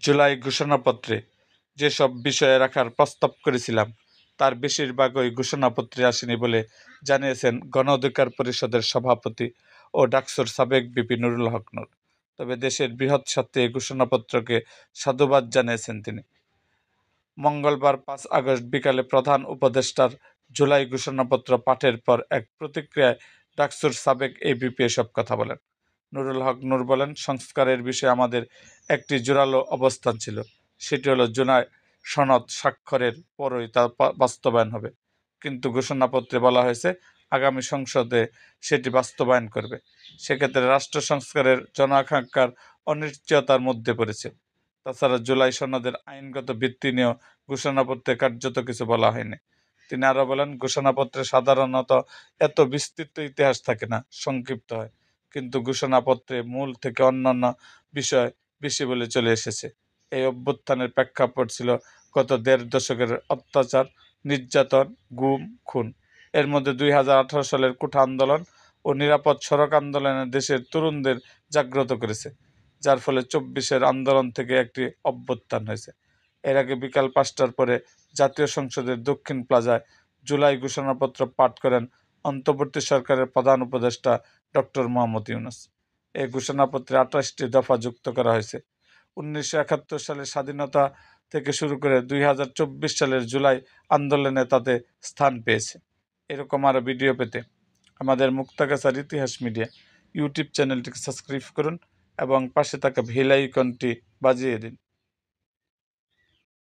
জুলাই ঘোষণাপত্রে যেসব বিষয়ে রাখার প্রস্তাব করেছিলাম তার বেশিরভাগই ঘোষণাপত্রে আসেনি বলে জানিয়েছেন গণ অধিকার পরিষদের সভাপতি ও ডাকসুর সাবেক ভিপি নুরুল হক নূর। তবে দেশের বৃহৎ স্বার্থে এই ঘোষণাপত্রকে সাধুবাদ জানিয়েছেন তিনি। মঙ্গলবার ৫ আগস্ট বিকালে প্রধান উপদেষ্টার জুলাই ঘোষণাপত্র পাঠের পর এক প্রতিক্রিয়ায় ডাকসুর সাবেক এই ভিপি এসব কথা বলেন। নুরুল হক নূর বলেন, সংস্কারের বিষয়ে আমাদের একটি জোরালো অবস্থান ছিল, সেটি হলো জুলাই সনদ স্বাক্ষরের পরই তা বাস্তবায়ন হবে। কিন্তু ঘোষণাপত্রে বলা হয়েছে আগামী সংসদে সেটি বাস্তবায়ন করবে। সেক্ষেত্রে রাষ্ট্র সংস্কারের জনাকাঙ্ক্ষার অনিশ্চয়তার মধ্যে পড়েছে। তাছাড়া জুলাই সনদের আইনগত ভিত্তি নিয়েও ঘোষণাপত্রে কার্যত কিছু বলা হয়নি। তিনি আরও বলেন, ঘোষণাপত্রে সাধারণত এত বিস্তৃত ইতিহাস থাকে না, সংক্ষিপ্ত হয়, কিন্তু ঘোষণাপত্রে মূল থেকে অন্যান্য বিষয় বেশি বলে চলে এসেছে। এই অভ্যুত্থানের প্রেক্ষাপট ছিল গত ১.৫ দশকের অত্যাচার, নির্যাতন, গুম, খুন। এর মধ্যে ২০১৮ সালের কোঠা আন্দোলন ও নিরাপদ সড়ক আন্দোলনে দেশের তরুণদের জাগ্রত করেছে, যার ফলে ২৪-এর আন্দোলন থেকে একটি অভ্যুত্থান হয়েছে। এর আগে বিকাল ৫টার পরে জাতীয় সংসদের দক্ষিণ প্লাজায় জুলাই ঘোষণাপত্র পাঠ করেন অন্তর্বর্তী সরকারের প্রধান উপদেষ্টা ডক্টর মোহাম্মদ ইউনূস। এই ঘোষণাপত্রে ২৮টি দফা যুক্ত করা হয়েছে। ১৯৭১ সালের স্বাধীনতা থেকে শুরু করে ২০২৪ সালের জুলাই আন্দোলনে তাতে স্থান পেয়েছে। এরকম আরও ভিডিও পেতে আমাদের মুক্তাগাছার ইতিহাস মিডিয়া ইউটিউব চ্যানেলটিকে সাবস্ক্রাইব করুন এবং পাশে থাকা বেল আইকনটি বাজিয়ে দিন।